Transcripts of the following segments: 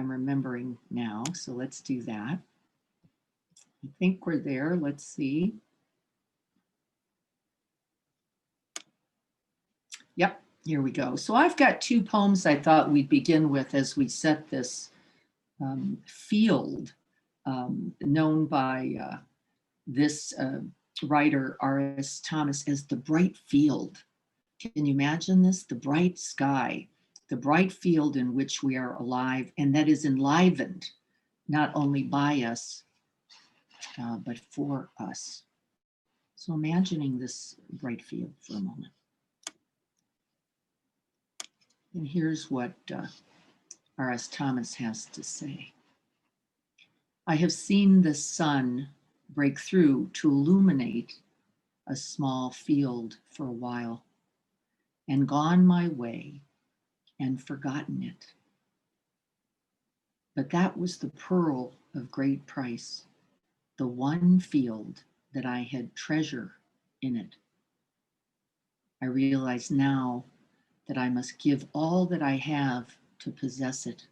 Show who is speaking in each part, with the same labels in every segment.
Speaker 1: I'm remembering now, so let's do that. I think we're there. Let's see. Yep, here we go. So I've got two poems I thought we'd begin with as we set this field known by this writer, R.S. Thomas, as the bright field. Can you imagine this? The bright sky, the bright field in which we are alive, and that is enlivened not only by us, but for us. So imagining this bright field for a moment. And here's what R.S. Thomas has to say. I have seen the sun break through to illuminate a small field for a while, and gone my way and forgotten it. But that was the pearl of great price, the one field that I had treasure in it. I realize now that I must give all that I have to possess it.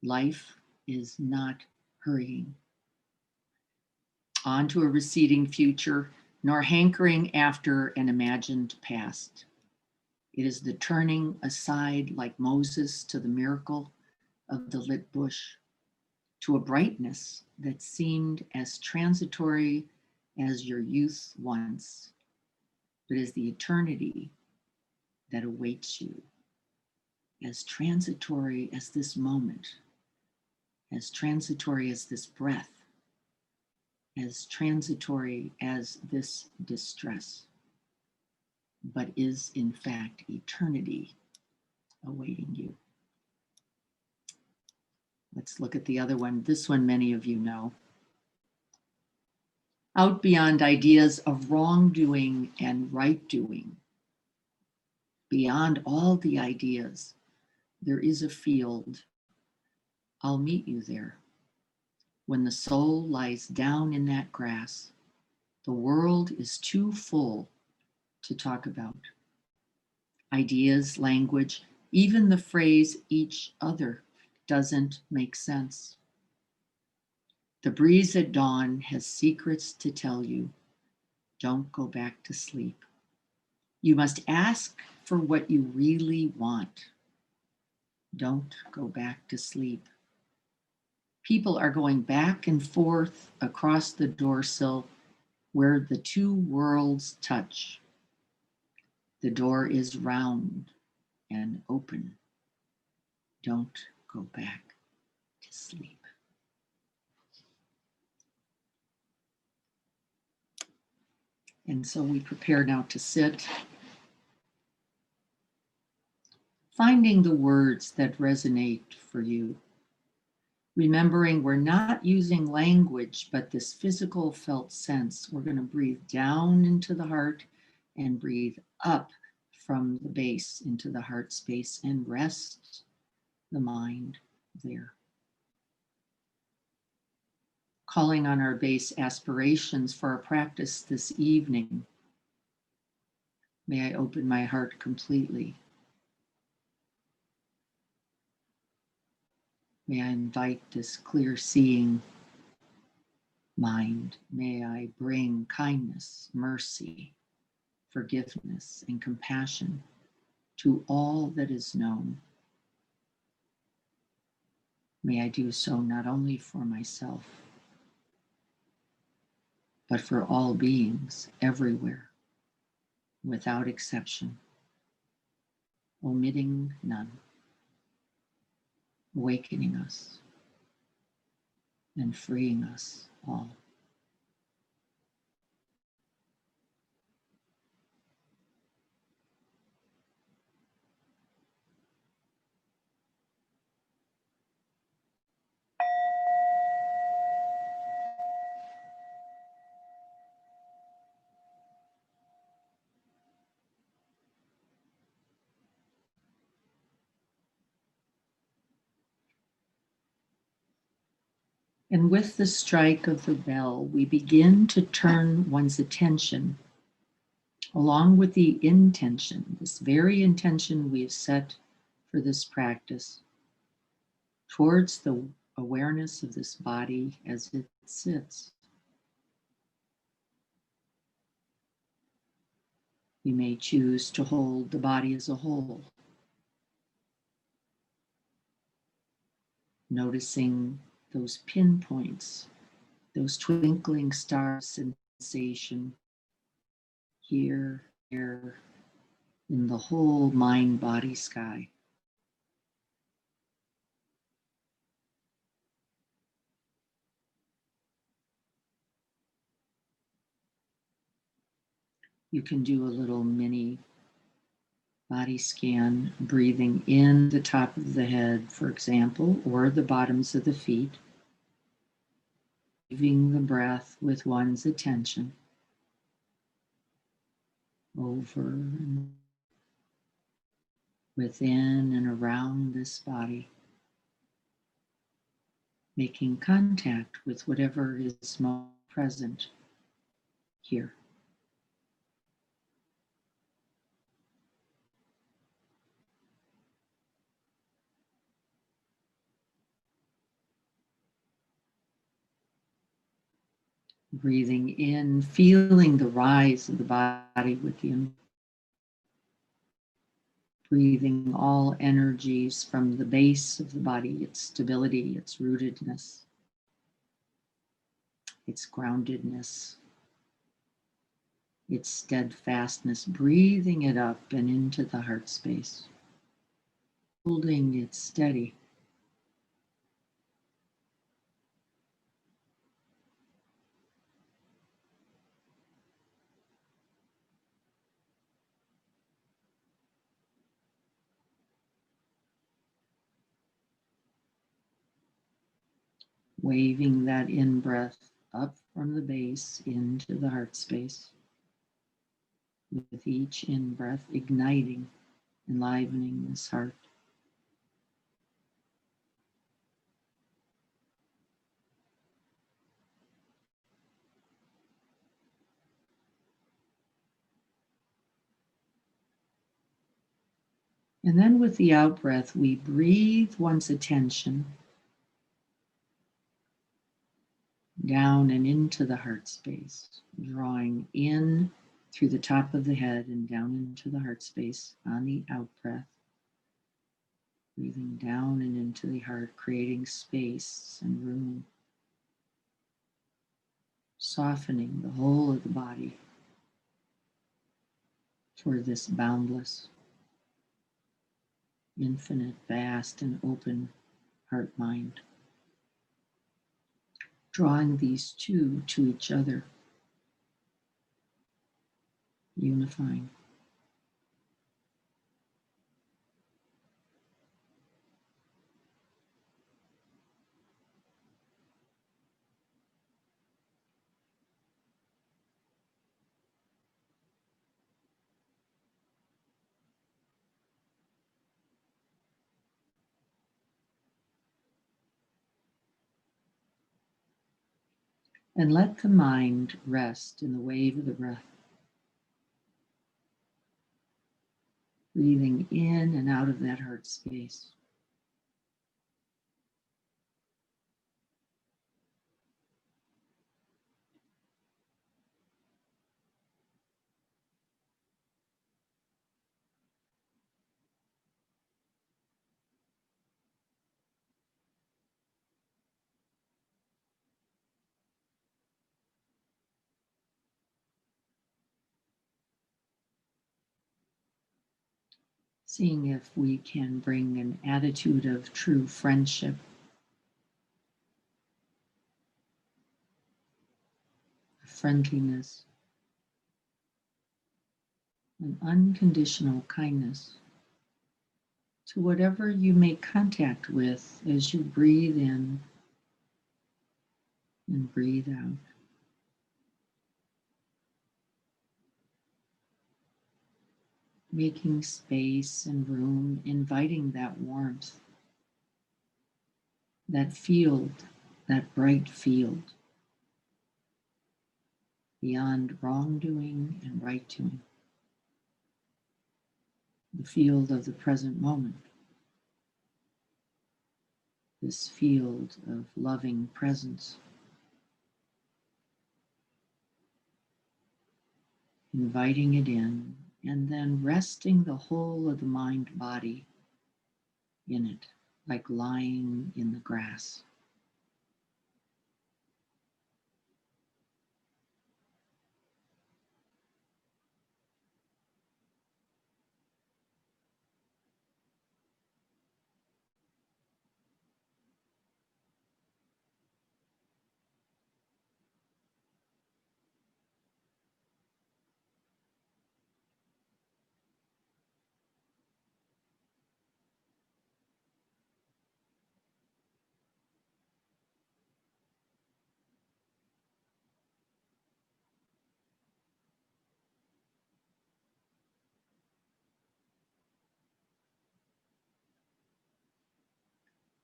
Speaker 1: Life is not hurrying on to a receding future, nor hankering after an imagined past. It is the turning aside like Moses to the miracle of the lit bush, to a brightness that seemed as transitory as your youth once, but is the eternity that awaits you, as transitory as this moment, as transitory as this breath, as transitory as this distress, but is in fact eternity awaiting you. Let's look at the other one. This one many of you know. Out beyond ideas of wrongdoing and right doing, beyond all the ideas, there is a field. I'll meet you there. When the soul lies down in that grass, the world is too full to talk about. Ideas, language, even the phrase each other doesn't make sense. The breeze at dawn has secrets to tell you. Don't go back to sleep. You must ask for what you really want. Don't go back to sleep. People are going back and forth across the doorsill where the two worlds touch. The door is round and open. Don't go back to sleep. And so we prepare now to sit, finding the words that resonate for you. Remembering we're not using language, but this physical felt sense. We're going to breathe down into the heart and breathe up from the base into the heart space and rest the mind there. Calling on our base aspirations for our practice this evening. May I open my heart completely. May I invite this clear seeing mind. May I bring kindness, mercy, forgiveness, and compassion to all that is known. May I do so not only for myself, but for all beings everywhere, without exception, omitting none, awakening us and freeing us all. And with the strike of the bell, we begin to turn one's attention, along with the intention, this very intention we've set for this practice, towards the awareness of this body as it sits. We may choose to hold the body as a whole, noticing those pinpoints, those twinkling star sensation here, here in the whole mind-body sky. You can do a little mini body scan, breathing in the top of the head, for example, or the bottoms of the feet, leaving the breath with one's attention over and within and around this body, making contact with whatever is most present here. Breathing in, feeling the rise of the body with the breathing all energies from the base of the body, its stability, its rootedness, its groundedness, its steadfastness, breathing it up and into the heart space, holding it steady. Waving that in-breath up from the base into the heart space, with each in-breath igniting, enlivening this heart. And then with the out-breath, we breathe one's attention down and into the heart space, drawing in through the top of the head and down into the heart space on the out breath. Breathing down and into the heart, creating space and room, softening the whole of the body for this boundless, infinite, vast, and open heart mind. Drawing these two to each other, unifying. And let the mind rest in the wave of the breath. Breathing in and out of that heart space. Seeing if we can bring an attitude of true friendship, friendliness, and unconditional kindness to whatever you make contact with as you breathe in and breathe out. Making space and room, inviting that warmth, that field, that bright field, beyond wrongdoing and right doing, the field of the present moment. this field of loving presence, inviting it in, and then resting the whole of the mind body in it, like lying in the grass.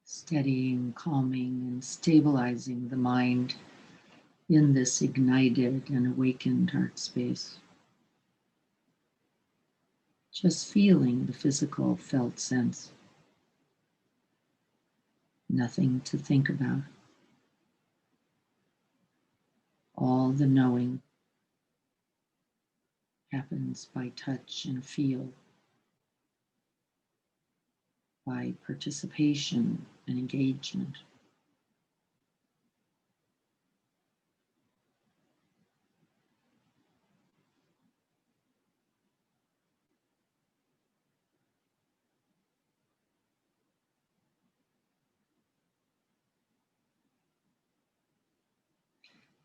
Speaker 1: Steadying, calming, and stabilizing the mind in this ignited and awakened heart space. Just feeling the physical felt sense. Nothing to think about. All the knowing happens by touch and feel, by participation and engagement.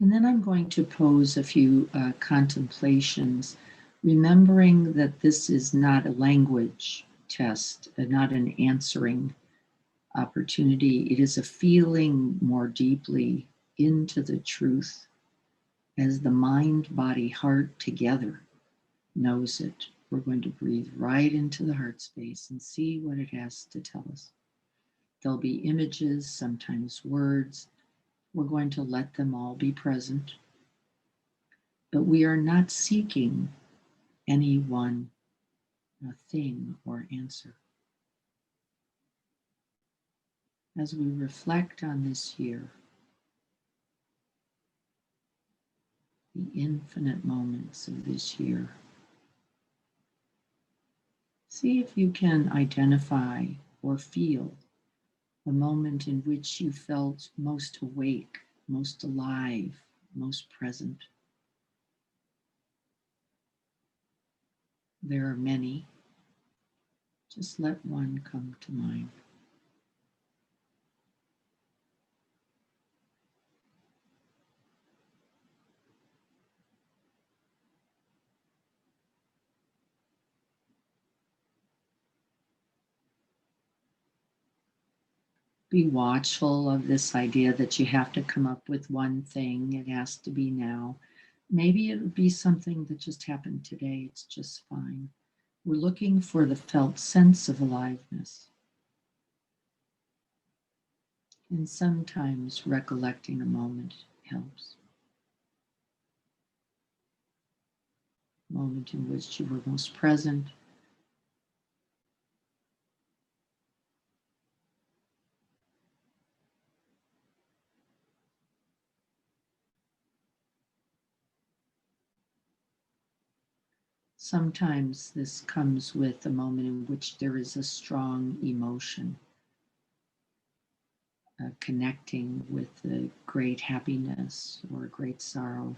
Speaker 1: And then I'm going to pose a few contemplations, remembering that this is not a language test, not an answering opportunity. It is a feeling more deeply into the truth as the mind, body, heart together knows it. We're going to breathe right into the heart space and see what it has to tell us. There'll be images, sometimes words. We're going to let them all be present. But we are not seeking any one thing or answer. As we reflect on this year, the infinite moments of this year, see if you can identify or feel the moment in which you felt most awake, most alive, most present. There are many. Just let one come to mind. Be watchful of this idea that you have to come up with one thing. It has to be now. Maybe it would be something that just happened today. It's just fine. We're looking for the felt sense of aliveness. And sometimes recollecting a moment helps. Moment in which you were most present. Sometimes this comes with a moment in which there is a strong emotion, connecting with a great happiness or a great sorrow.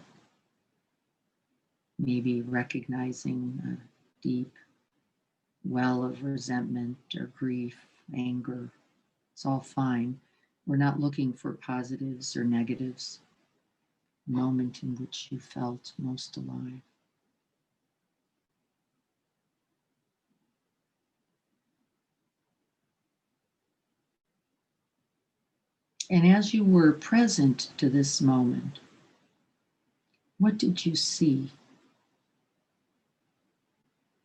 Speaker 1: Maybe recognizing a deep well of resentment or grief, anger. It's all fine. We're not looking for positives or negatives. A moment in which you felt most alive. And as you were present to this moment, what did you see?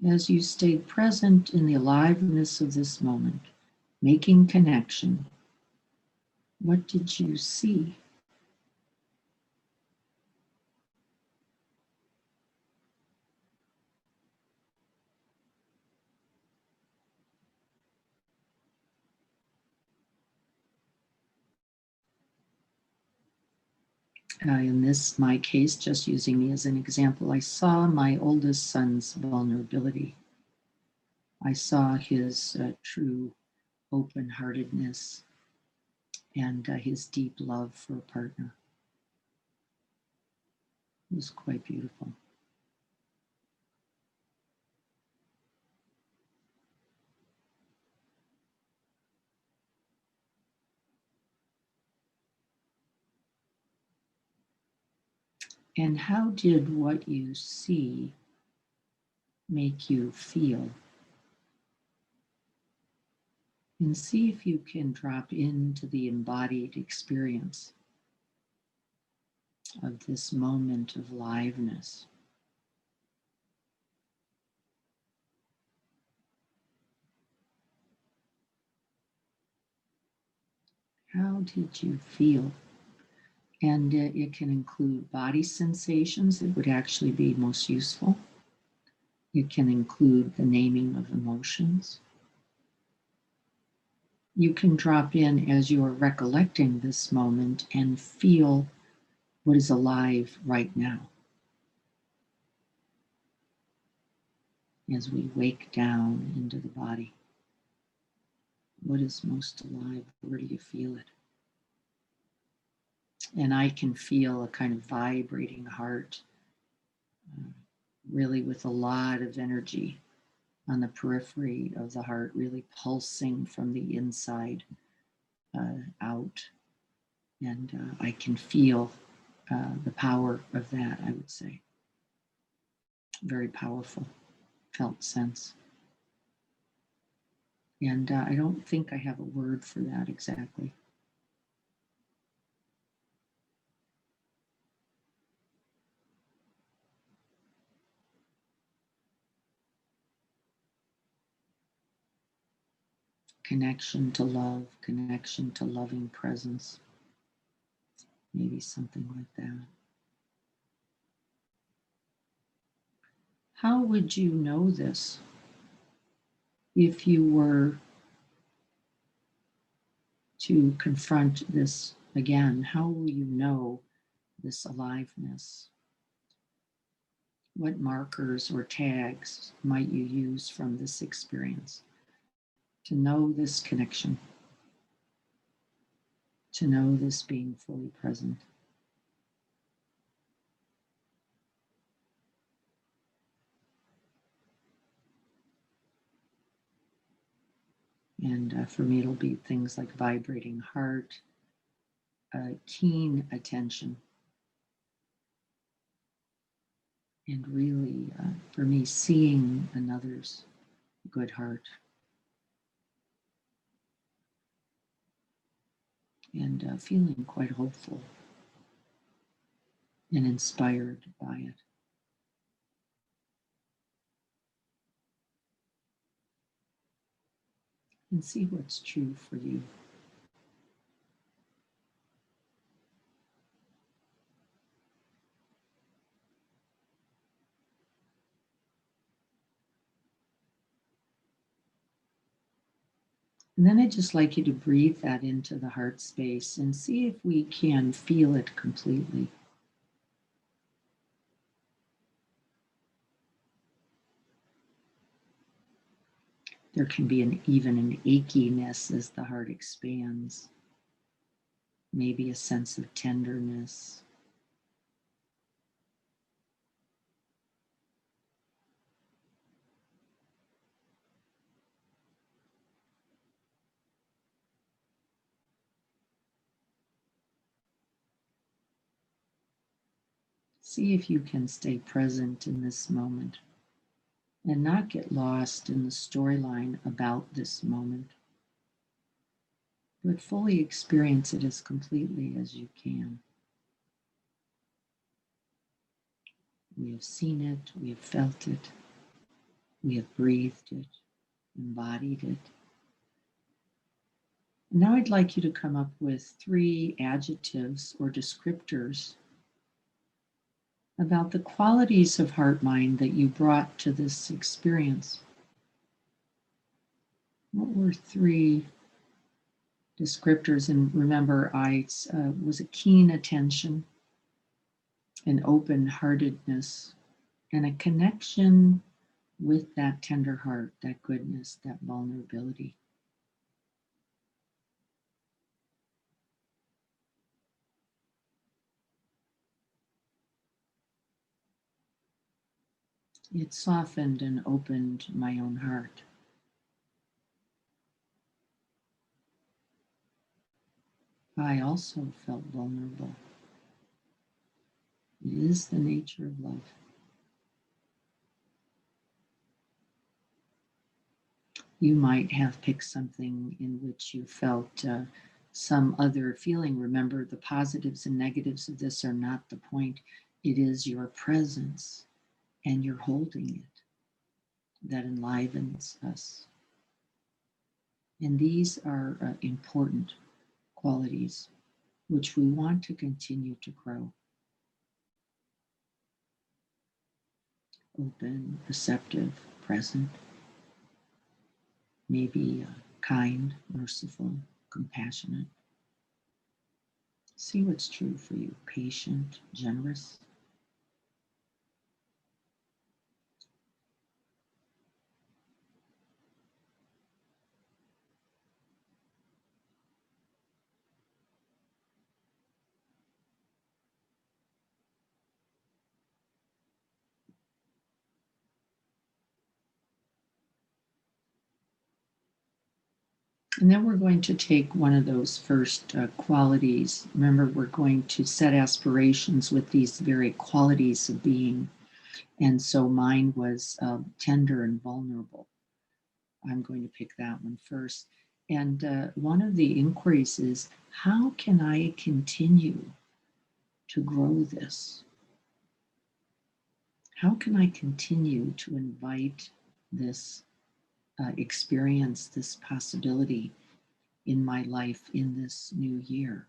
Speaker 1: As you stayed present in the aliveness of this moment, making connection, what did you see? In my case, just using me as an example, I saw my oldest son's vulnerability. I saw his true open-heartedness and his deep love for a partner. It was quite beautiful. And how did what you see make you feel? And see if you can drop into the embodied experience of this moment of liveness. How did you feel? And it can include body sensations that would actually be most useful. It can include the naming of emotions. You can drop in as you are recollecting this moment and feel what is alive right now. As we wake down into the body, what is most alive? Where do you feel it? And I can feel a kind of vibrating heart, really with a lot of energy on the periphery of the heart, really pulsing from the inside out. And I can feel the power of that, I would say. Very powerful, felt sense. And I don't think I have a word for that exactly. Connection to love, connection to loving presence, maybe something like that. How would you know this if you were to confront this again? How will you know this aliveness? What markers or tags might you use from this experience to know this connection, to know this being fully present? And for me, it'll be things like vibrating heart, keen attention, and really, for me, seeing another's good heart and feeling quite hopeful and inspired by it. And see what's true for you. And then I'd just like you to breathe that into the heart space and see if we can feel it completely. There can be even an achiness as the heart expands, maybe a sense of tenderness. See if you can stay present in this moment and not get lost in the storyline about this moment, but fully experience it as completely as you can. We have seen it, we have felt it, we have breathed it, embodied it. And now I'd like you to come up with 3 adjectives or descriptors about the qualities of heart mind that you brought to this experience. What were 3 descriptors? And remember, I was a keen attention, an open-heartedness, and a connection with that tender heart, that goodness, that vulnerability. It softened and opened my own heart. I also felt vulnerable. It is the nature of love. You might have picked something in which you felt some other feeling. Remember, the positives and negatives of this are not the point. It is your presence and you're holding it that enlivens us. And these are important qualities which we want to continue to grow. Open, receptive, present, maybe kind, merciful, compassionate. See what's true for you. Patient, generous. And then we're going to take one of those first qualities. Remember, we're going to set aspirations with these very qualities of being. And so mine was tender and vulnerable. I'm going to pick that one first. And one of the inquiries is, how can I continue to grow this? How can I continue to invite this experience, this possibility in my life in this new year?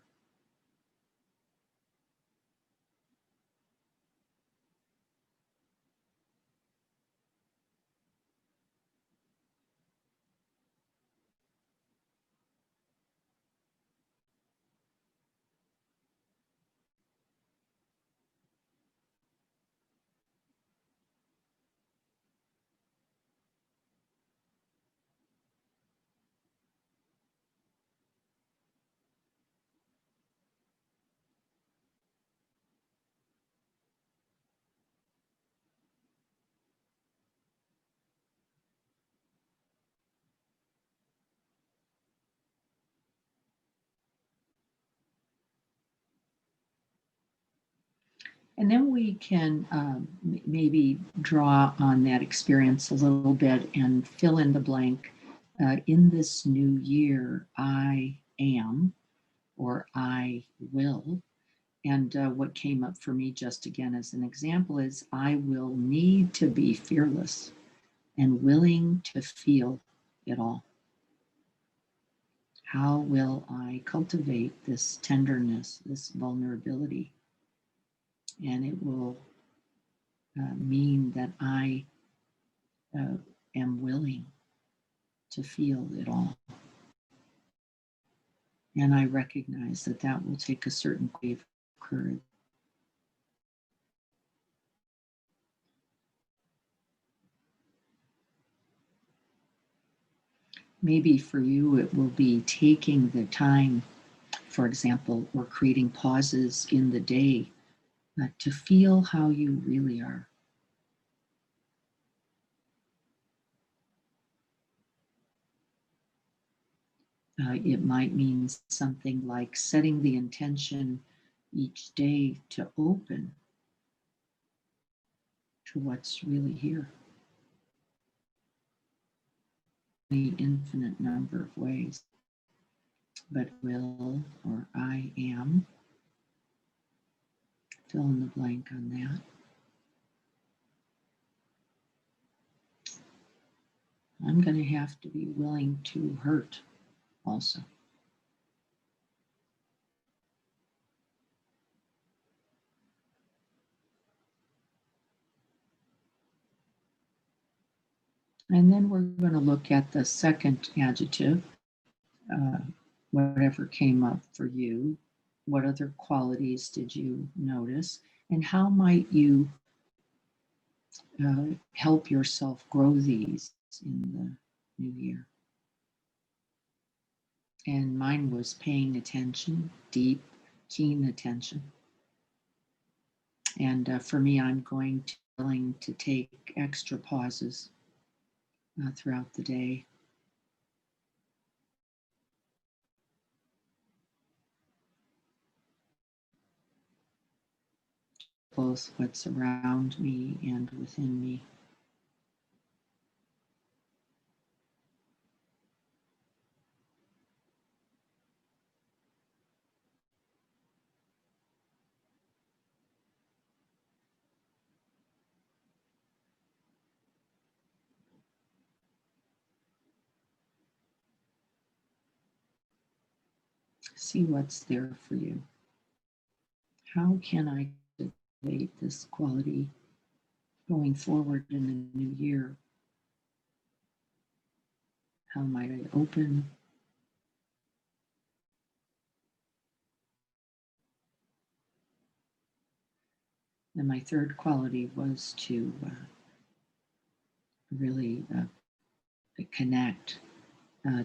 Speaker 1: And then we can maybe draw on that experience a little bit and fill in the blank. In this new year, I am, or I will. And what came up for me, just again as an example, is I will need to be fearless and willing to feel it all. How will I cultivate this tenderness, this vulnerability? And it will mean that I am willing to feel it all. And I recognize that that will take a certain degree of courage. Maybe for you, it will be taking the time, for example, or creating pauses in the day to feel how you really are. It might mean something like setting the intention each day to open to what's really here. The infinite number of ways, but will or I am, fill in the blank on that. I'm going to have to be willing to hurt also. And then we're going to look at the second adjective, uh, whatever came up for you. What other qualities did you notice? And how might you help yourself grow these in the new year? And mine was paying attention, deep, keen attention. And for me, I'm going to be willing to take extra pauses throughout the day. Both what's around me and within me. See what's there for you. How can I cultivate this quality going forward in the new year? How might I open? And my third quality was to really connect. Uh,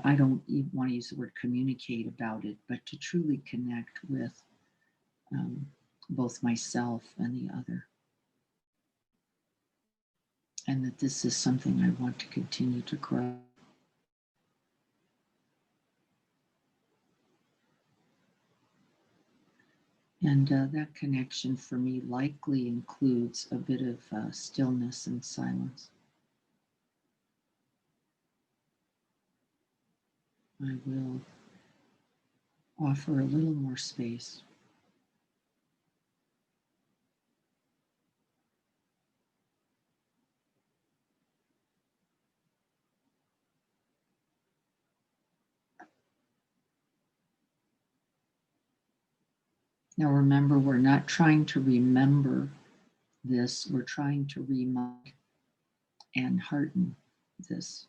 Speaker 1: I don't even want to use the word communicate about it, but to truly connect with um, both myself and the other. And that this is something I want to continue to grow. And that connection for me likely includes a bit of stillness and silence. I will offer a little more space. Now remember, we're not trying to remember this, we're trying to remind and hearten this.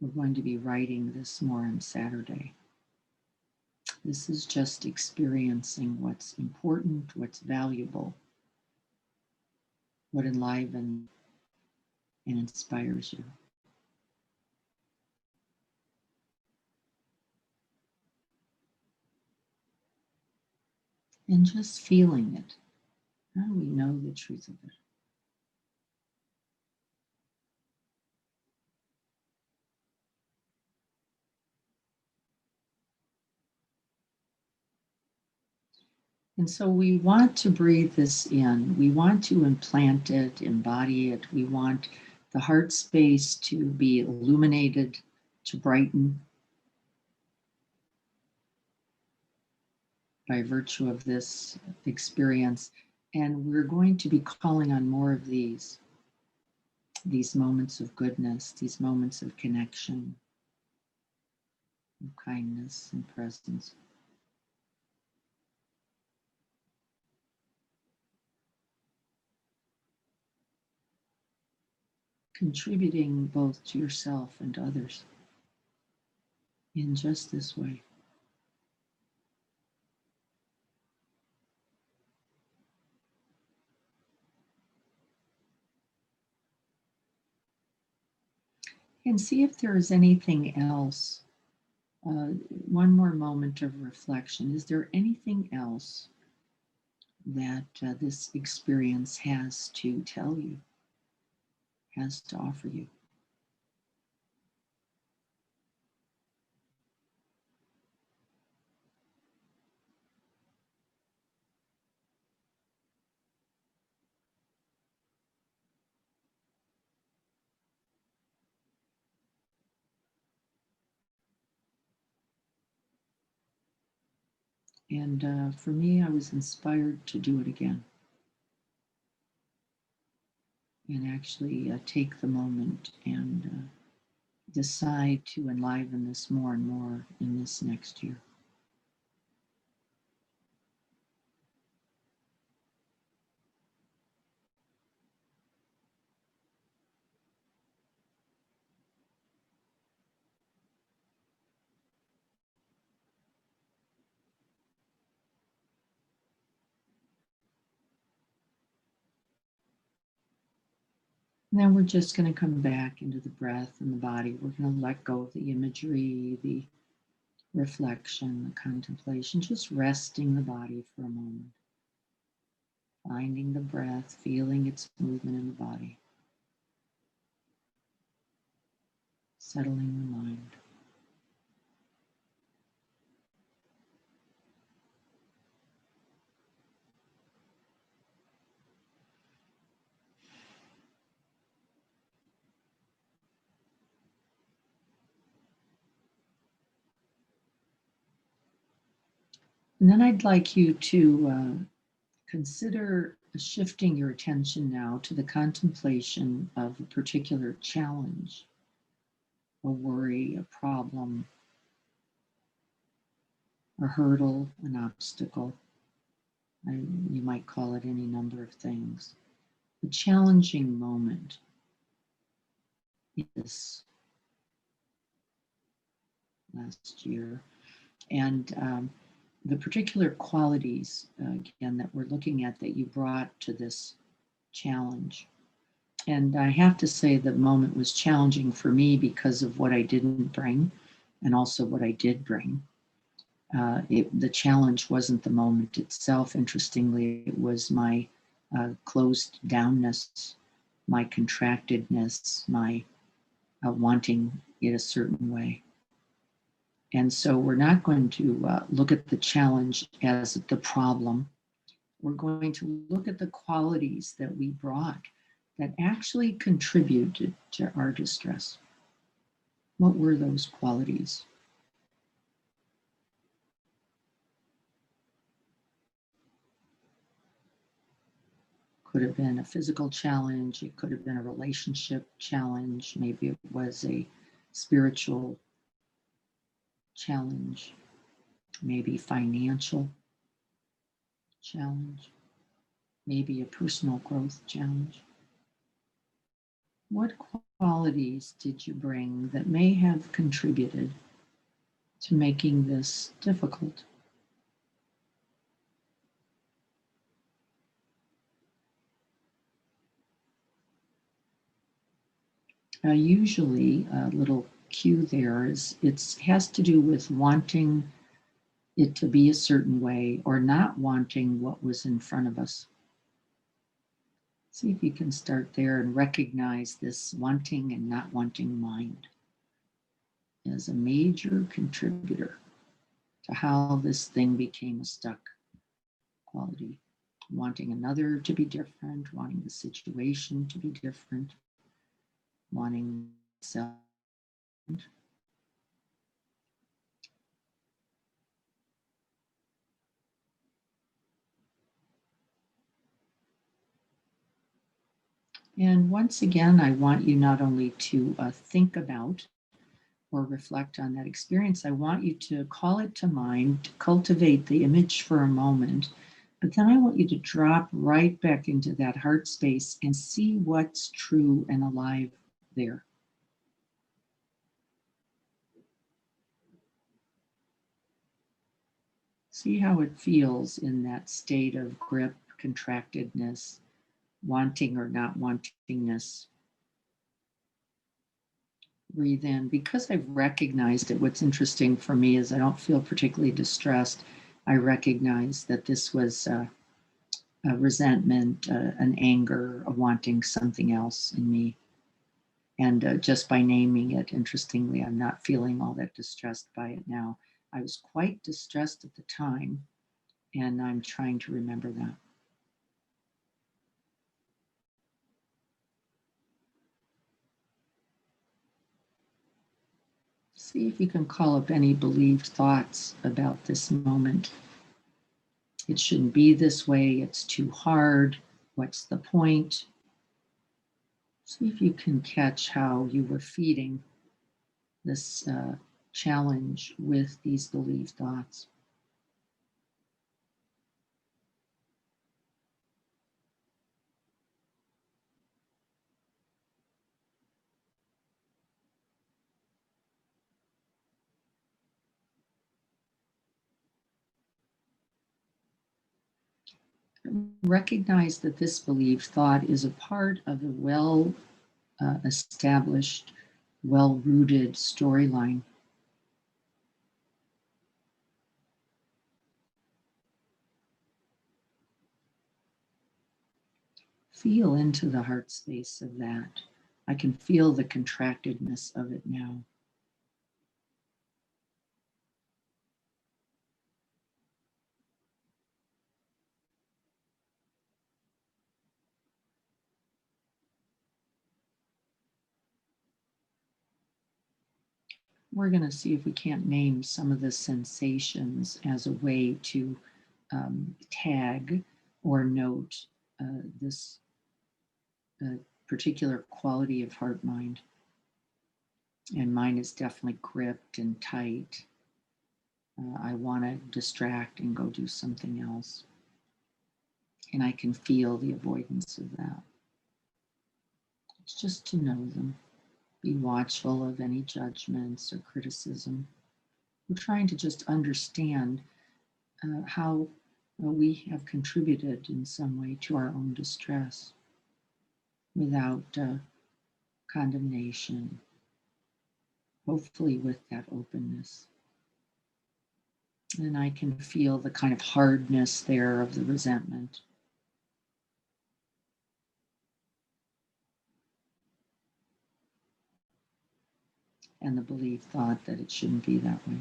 Speaker 1: We're going to be writing this more on Saturday. This is just experiencing what's important, what's valuable, what enlivens and inspires you. And just feeling it. How do we know the truth of it? And so we want to breathe this in. We want to implant it, embody it. We want the heart space to be illuminated, to brighten by virtue of this experience. And we're going to be calling on more of these moments of goodness, these moments of connection, of kindness and presence. Contributing both to yourself and others in just this way. And see if there is anything else. One more moment of reflection. Is there anything else that this experience has to tell you, has to offer you? And for me, I was inspired to do it again and actually take the moment and decide to enliven this more and more in this next year. And then we're just going to come back into the breath and the body. We're going to let go of the imagery, the reflection, the contemplation, just resting the body for a moment. Finding the breath, feeling its movement in the body. Settling the mind. And then I'd like you to consider shifting your attention now to the contemplation of a particular challenge, a worry, a problem, a hurdle, an obstacle. You might call it any number of things. A challenging moment is last year. And the particular qualities, again, that we're looking at that you brought to this challenge. And I have to say the moment was challenging for me because of what I didn't bring and also what I did bring. The challenge wasn't the moment itself. Interestingly, it was my closed downness, my contractedness, my wanting it a certain way. And so we're not going to look at the challenge as the problem. We're going to look at the qualities that we brought that actually contributed to our distress. What were those qualities? Could have been a physical challenge, it could have been a relationship challenge, maybe it was a spiritual challenge, maybe financial challenge, maybe a personal growth challenge. What qualities did you bring that may have contributed to making this difficult? Usually, a little cue there is it has to do with wanting it to be a certain way or not wanting what was in front of us. See if you can start there and recognize this wanting and not wanting mind as a major contributor to how this thing became a stuck quality. Wanting another to be different, wanting the situation to be different, wanting self. And once again, I want you not only to think about or reflect on that experience, I want you to call it to mind, to cultivate the image for a moment, but then I want you to drop right back into that heart space and see what's true and alive there. See how it feels in that state of grip, contractedness, wanting or not wantingness. Breathe in. Because I've recognized it, what's interesting for me is I don't feel particularly distressed. I recognize that this was a resentment, an anger, a wanting something else in me. And just by naming it, interestingly, I'm not feeling all that distressed by it now. I was quite distressed at the time, and I'm trying to remember that. See if you can call up any believed thoughts about this moment. It shouldn't be this way. It's too hard. What's the point? See if you can catch how you were feeding this challenge with these believed thoughts. Recognize that this believed thought is a part of the well established, well-rooted storyline. Feel into the heart space of that. I can feel the contractedness of it now. We're going to see if we can't name some of the sensations as a way to tag or note this particular quality of heart mind. And mine is definitely gripped and tight. I want to distract and go do something else. And I can feel the avoidance of that. It's just to know them. Be watchful of any judgments or criticism. We're trying to just understand how we have contributed in some way to our own distress without condemnation, hopefully with that openness. And I can feel the kind of hardness there of the resentment. And the belief thought that it shouldn't be that way.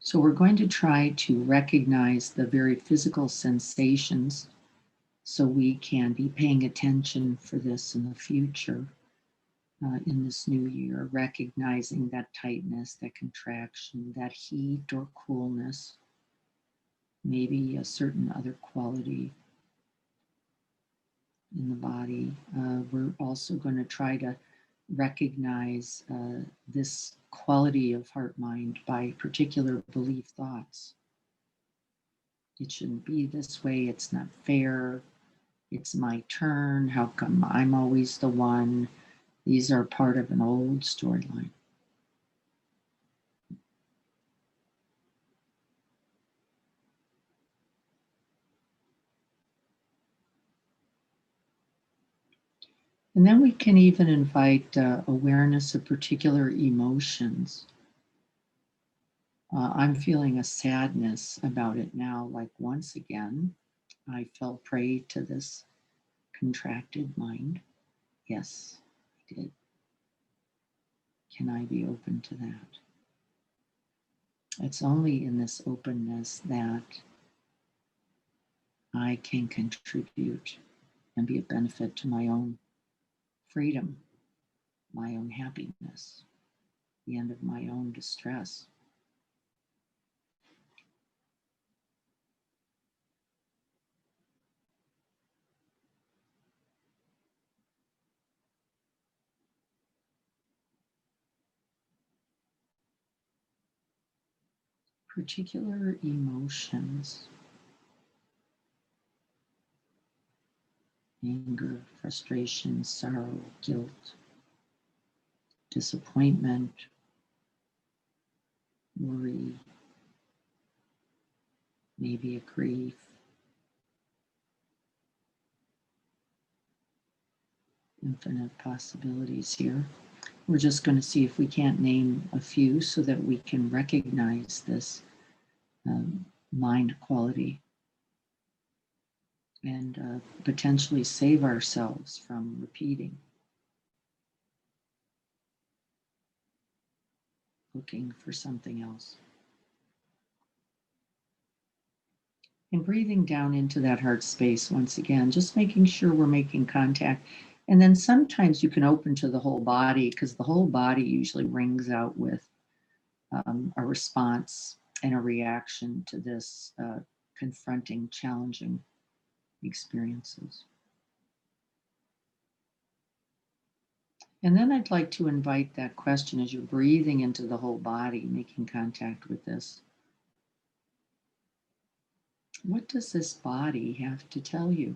Speaker 1: So we're going to try to recognize the very physical sensations so we can be paying attention for this in the future, in this new year, recognizing that tightness, that contraction, that heat or coolness, maybe a certain other quality in the body. We're also going to try to recognize this quality of heart mind by particular belief thoughts. It shouldn't be this way. It's not fair. It's my turn. How come I'm always the one? These are part of an old storyline. And then we can even invite awareness of particular emotions. I'm feeling a sadness about it now, like once again, I fell prey to this contracted mind. Yes, I did. Can I be open to that? It's only in this openness that I can contribute and be a benefit to my own freedom, my own happiness, the end of my own distress. Particular emotions, anger, frustration, sorrow, guilt, disappointment, worry, maybe a grief. Infinite possibilities here. We're just going to see if we can't name a few so that we can recognize this mind quality and potentially save ourselves from repeating, looking for something else. And breathing down into that heart space once again, just making sure we're making contact. And then sometimes you can open to the whole body because the whole body usually rings out with a response and a reaction to this confronting, challenging experiences. And then I'd like to invite that question as you're breathing into the whole body, making contact with this. What does this body have to tell you?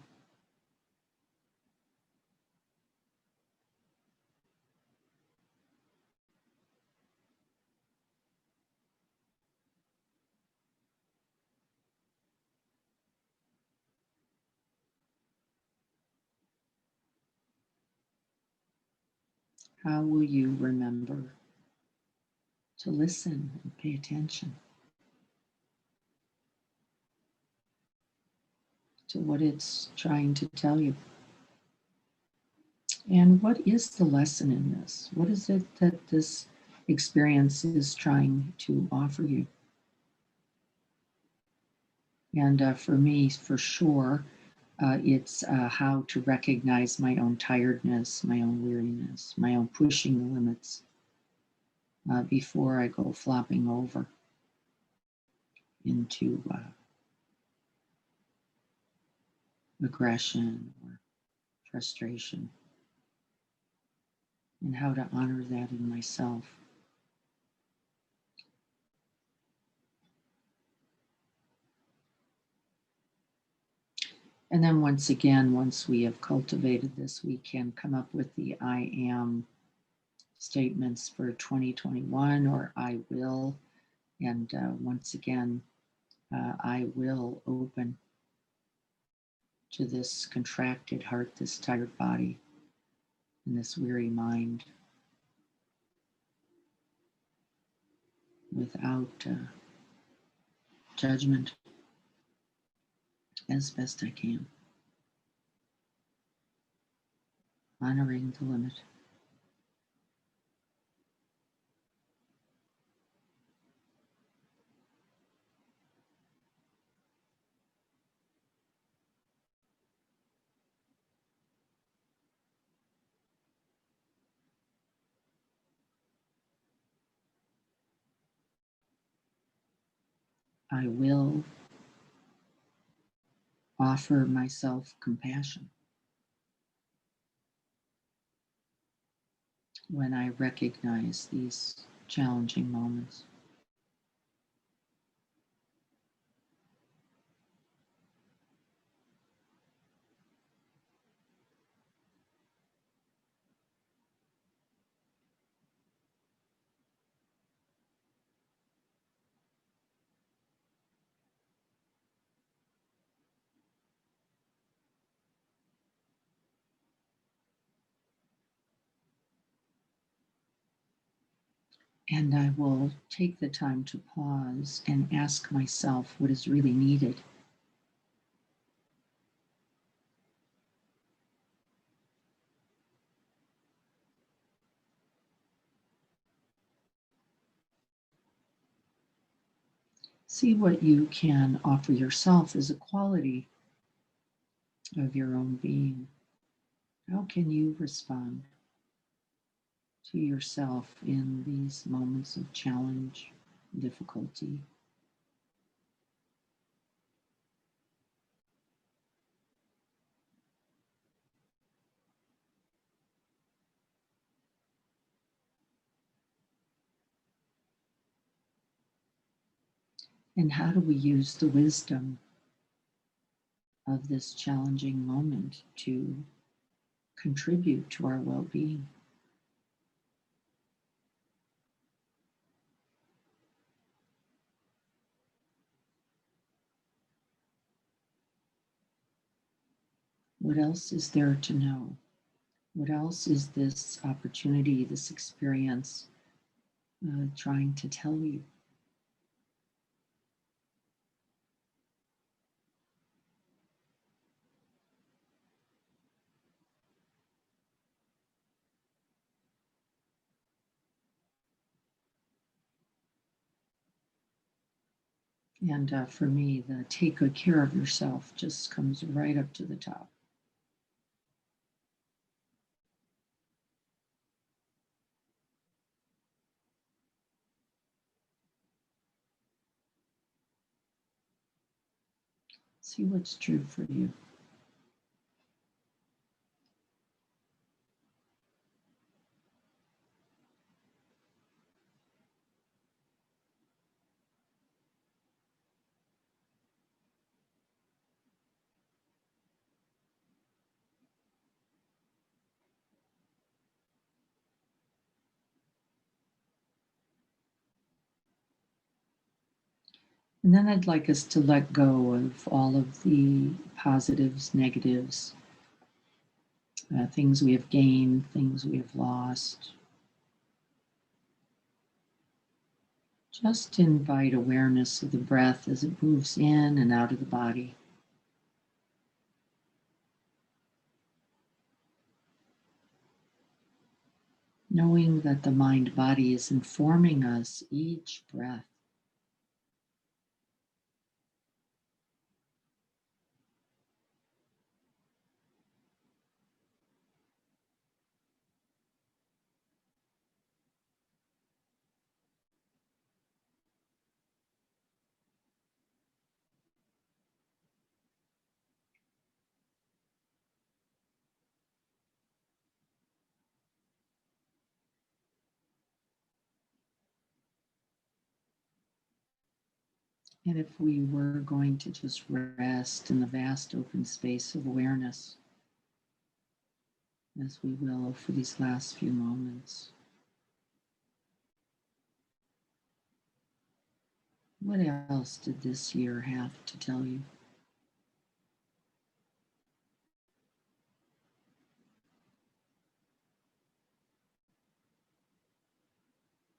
Speaker 1: How will you remember to listen and pay attention to what it's trying to tell you? And what is the lesson in this? What is it that this experience is trying to offer you? And for me, for sure, it's how to recognize my own tiredness, my own weariness, my own pushing the limits before I go flopping over into aggression or frustration, and how to honor that in myself. And then once again, once we have cultivated this, we can come up with the I am statements for 2021 or I will. And once again, I will open to this contracted heart, this tired body, and this weary mind without judgment as best I can, honoring the limit. I will offer myself compassion when I recognize these challenging moments. And I will take the time to pause and ask myself what is really needed. See what you can offer yourself as a quality of your own being. How can you respond to yourself in these moments of challenge, difficulty? And how do we use the wisdom of this challenging moment to contribute to our well being? What else is there to know? What else is this opportunity, this experience trying to tell you? And for me, the take good care of yourself just comes right up to the top. See what's true for you. And then I'd like us to let go of all of the positives, negatives, things we have gained, things we have lost. Just invite awareness of the breath as it moves in and out of the body. Knowing that the mind body is informing us each breath. And if we were going to just rest in the vast open space of awareness, as we will for these last few moments, what else did this year have to tell you?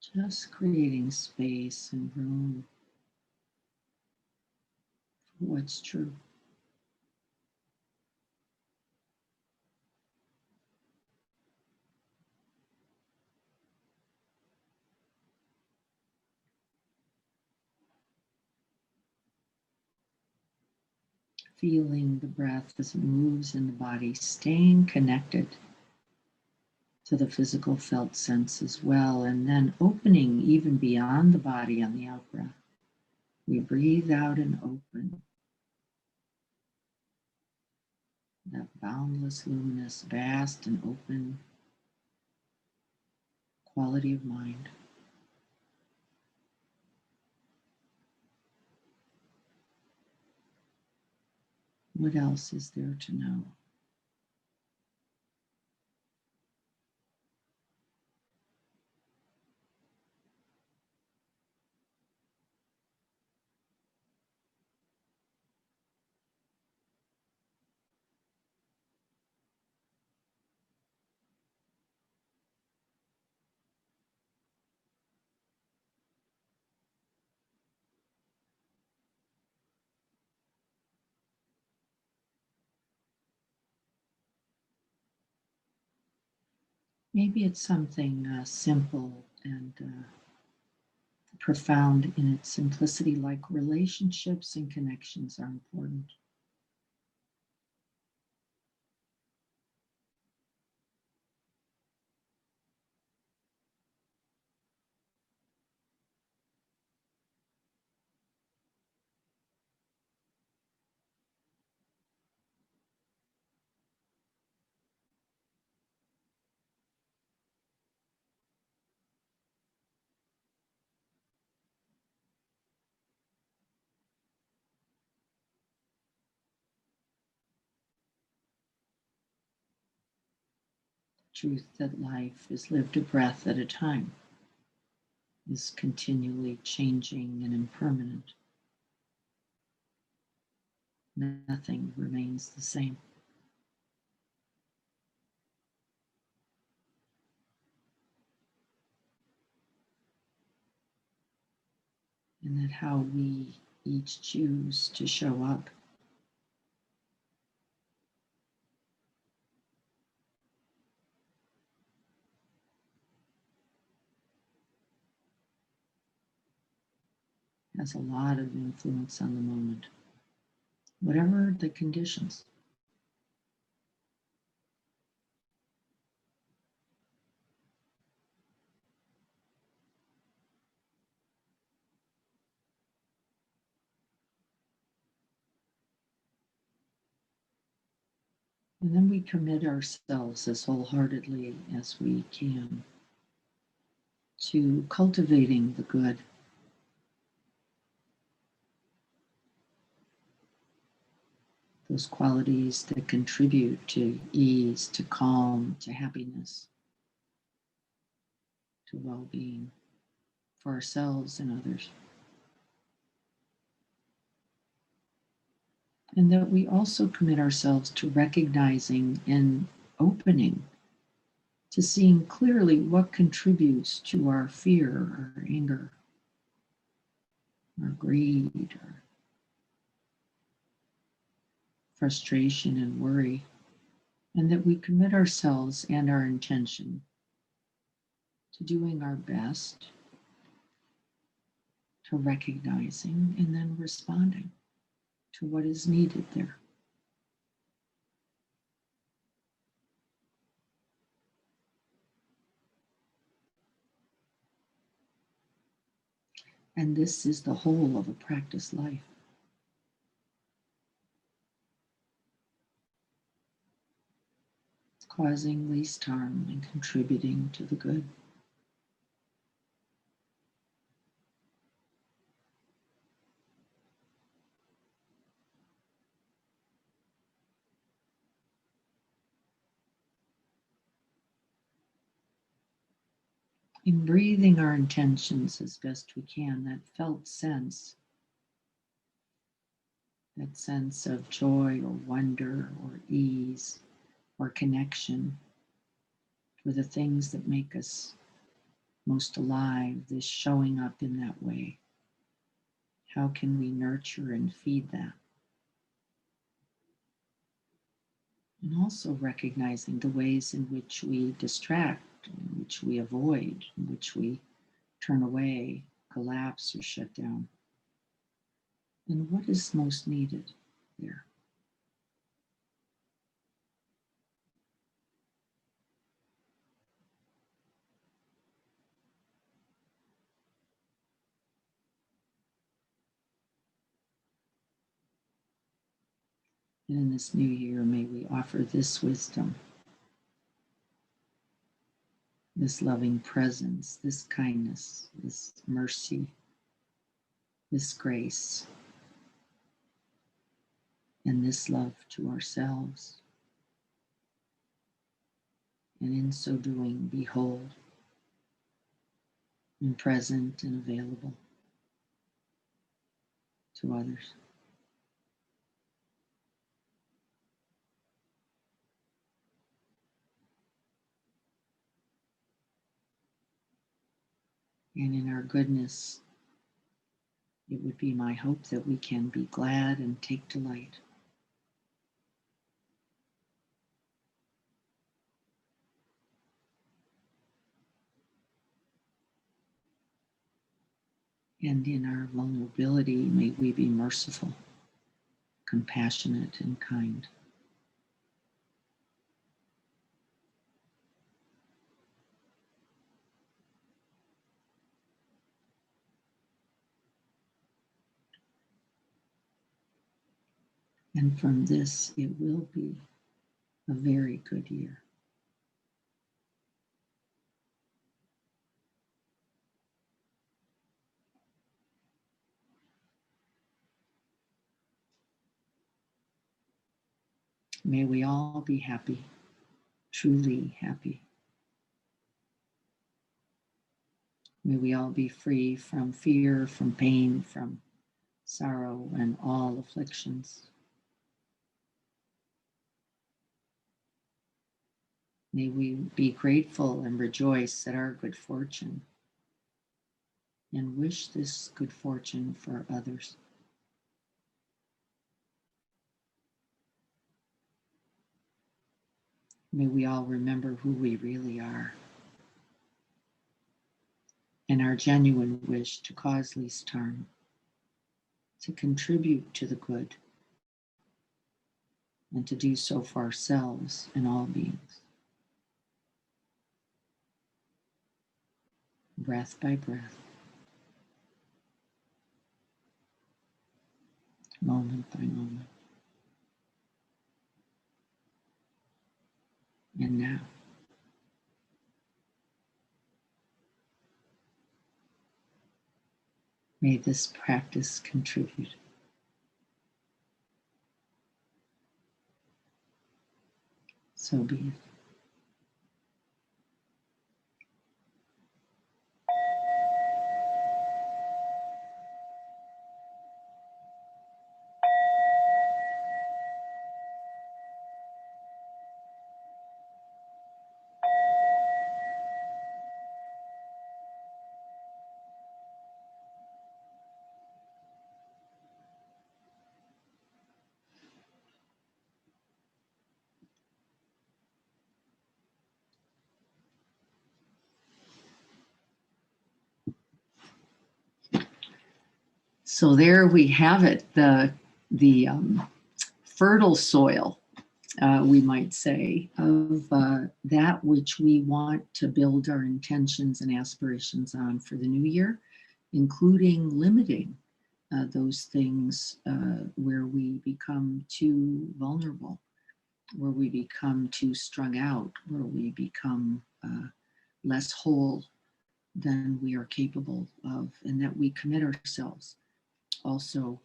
Speaker 1: Just creating space and room for what's true. Feeling the breath as it moves in the body, staying connected to the physical felt sense as well, and then opening even beyond the body on the out breath. We breathe out and open that boundless, luminous, vast, and open quality of mind. What else is there to know? Maybe it's something simple and profound in its simplicity, like relationships and connections are important. Truth that life is lived a breath at a time, is continually changing and impermanent. Nothing remains the same. And that how we each choose to show up has a lot of influence on the moment, whatever the conditions. And then we commit ourselves as wholeheartedly as we can to cultivating the good, those qualities that contribute to ease, to calm, to happiness, to well being for ourselves and others. And that we also commit ourselves to recognizing and opening to seeing clearly what contributes to our fear, our anger, our greed, our frustration and worry, and that we commit ourselves and our intention to doing our best, to recognizing and then responding to what is needed there. And this is the whole of a practiced life. Causing least harm and contributing to the good. In breathing our intentions as best we can, that felt sense, that sense of joy or wonder or ease or connection for the things that make us most alive, this showing up in that way. How can we nurture and feed that? And also recognizing the ways in which we distract, in which we avoid, in which we turn away, collapse, or shut down. And what is most needed there? And in this new year, may we offer this wisdom, this loving presence, this kindness, this mercy, this grace, and this love to ourselves. And in so doing, be whole and present and available to others. And in our goodness, it would be my hope that we can be glad and take delight. And in our vulnerability, may we be merciful, compassionate, and kind. And from this, it will be a very good year. May we all be happy, truly happy. May we all be free from fear, from pain, from sorrow, and all afflictions. May we be grateful and rejoice at our good fortune and wish this good fortune for others. May we all remember who we really are and our genuine wish to cause least harm, to contribute to the good, and to do so for ourselves and all beings. Breath by breath, moment by moment. And now, may this practice contribute. So be it. So there we have it, the fertile soil, we might say, of that which we want to build our intentions and aspirations on for the new year, including limiting those things where we become too vulnerable, where we become too strung out, where we become less whole than we are capable of, and that we commit ourselves also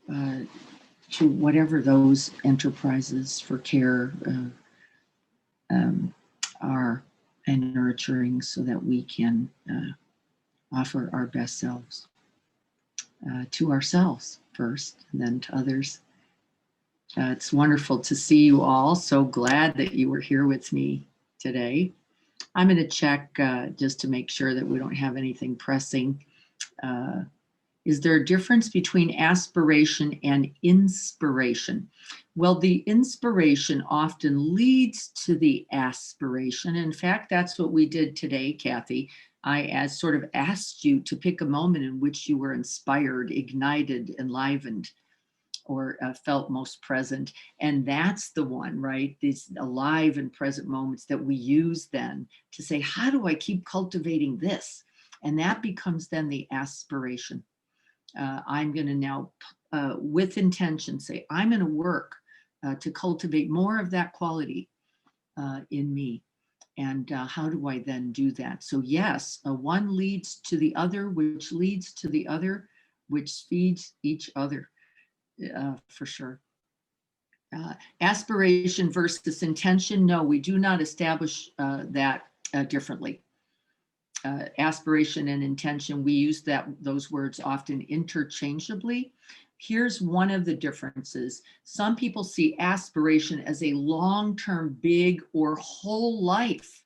Speaker 1: to whatever those enterprises for care are, and nurturing, so that we can offer our best selves to ourselves first, and then to others. It's wonderful to see you all. So glad that you were here with me today. I'm going to check just to make sure that we don't have anything pressing. Is there a difference between aspiration and inspiration? Well, the inspiration often leads to the aspiration. In fact, that's what we did today, Kathy. I sort of asked you to pick a moment in which you were inspired, ignited, enlivened, or felt most present. And that's the one, right? These alive and present moments that we use then to say, how do I keep cultivating this? And that becomes then the aspiration. I'm going to now, with intention, say, I'm going to work to cultivate more of that quality in me. And how do I then do that? So yes, one leads to the other, which leads to the other, which feeds each other, for sure. Aspiration versus intention, no, we do not establish that differently. Aspiration and intention, we use those words often interchangeably. Here's one of the differences. Some people see aspiration as a long-term, big, or whole life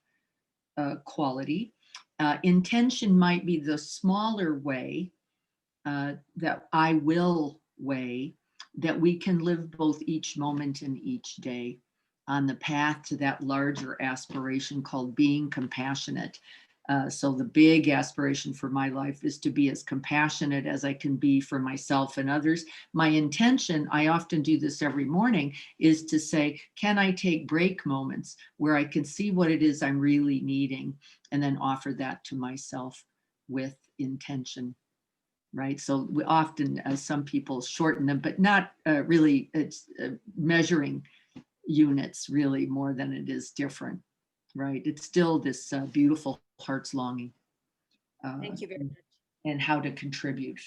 Speaker 1: quality. Intention might be the smaller way, that I will way, that we can live both each moment and each day on the path to that larger aspiration called being compassionate. So the big aspiration for my life is to be as compassionate as I can be for myself and others. My intention, I often do this every morning, is to say, can I take break moments where I can see what it is I'm really needing, and then offer that to myself with intention, right? So we often, some people shorten them, but not really, it's measuring units really more than it is different, right? It's still this beautiful heart's longing.
Speaker 2: Thank you very much.
Speaker 1: And how to contribute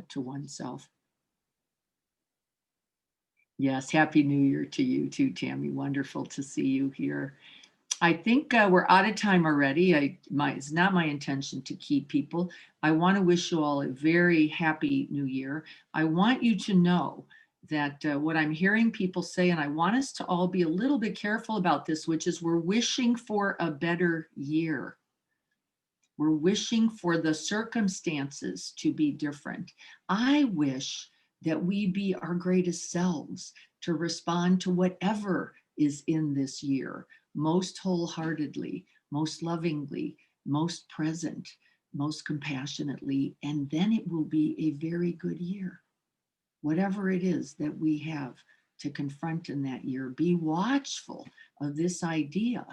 Speaker 1: to oneself. Yes, Happy New Year to you too, Tammy. Wonderful to see you here. I think we're out of time already. It's not my intention to keep people. I want to wish you all a very happy new year. I want you to know that what I'm hearing people say, and I want us to all be a little bit careful about this, which is we're wishing for a better year. We're wishing for the circumstances to be different. I wish that we be our greatest selves to respond to whatever is in this year, most wholeheartedly, most lovingly, most present, most compassionately, and then it will be a very good year. Whatever it is that we have to confront in that year, be watchful of this idea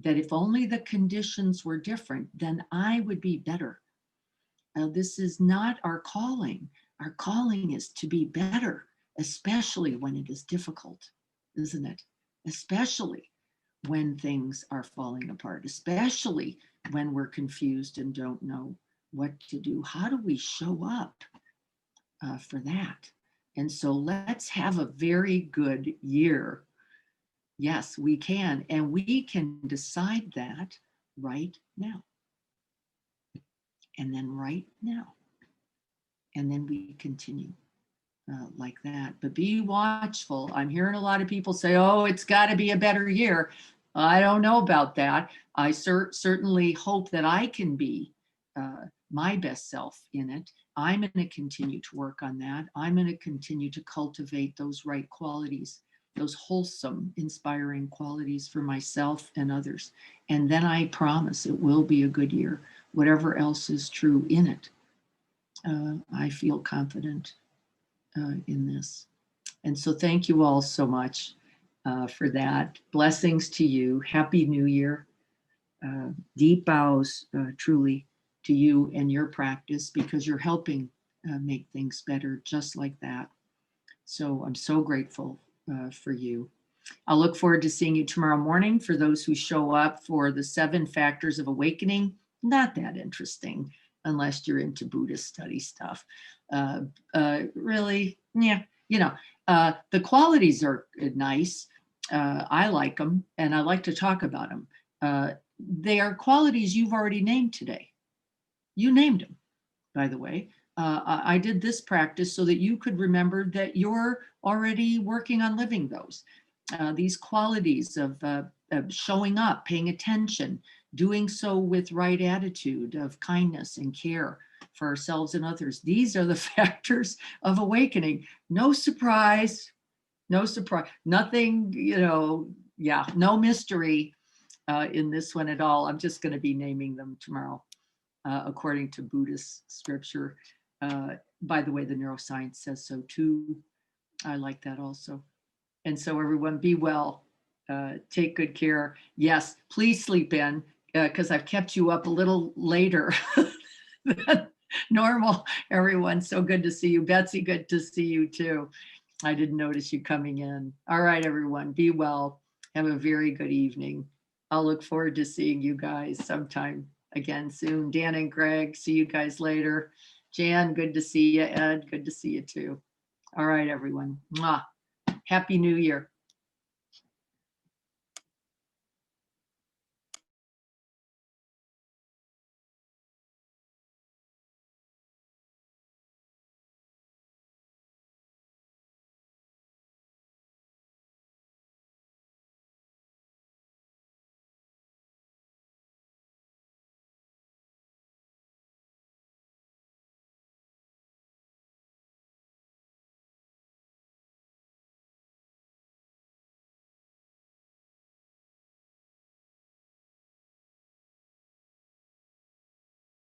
Speaker 1: that if only the conditions were different, then I would be better. This is not our calling. Our calling is to be better, especially when it is difficult, isn't it? Especially when things are falling apart, especially when we're confused and don't know what to do. How do we show up for that? And so let's have a very good year. Yes, we can. And we can decide that right now. And then right now. And then we continue like that. But be watchful. I'm hearing a lot of people say, oh, it's got to be a better year. I don't know about that. I certainly hope that I can be my best self in it. I'm going to continue to work on that. I'm going to continue to cultivate those right qualities, those wholesome, inspiring qualities for myself and others. And then I promise it will be a good year, whatever else is true in it. I feel confident in this. And so thank you all so much for that. Blessings to you. Happy New Year. Deep bows truly to you and your practice, because you're helping make things better just like that. So I'm so grateful for you. I'll look forward to seeing you tomorrow morning. For those who show up for the 7 Factors of Awakening, not that interesting unless you're into Buddhist study stuff. Really, yeah, the qualities are nice. I like them and I like to talk about them. They are qualities you've already named today. You named them, by the way. I did this practice so that you could remember that you're already working on living those. These qualities of showing up, paying attention, doing so with right attitude of kindness and care for ourselves and others. These are the factors of awakening. No surprise, no surprise, nothing, no mystery in this one at all. I'm just going to be naming them tomorrow according to Buddhist scripture. By the way, the neuroscience says so too. I like that also. And so everyone, be well, take good care. Yes, please sleep in, because I've kept you up a little later than normal, everyone. So good to see you. Betsy, good to see you too. I didn't notice you coming in. All right, everyone, be well. Have a very good evening. I'll look forward to seeing you guys sometime again soon. Dan and Greg, see you guys later. Jan, good to see you. Ed, good to see you too. All right, everyone. Mwah. Happy New Year.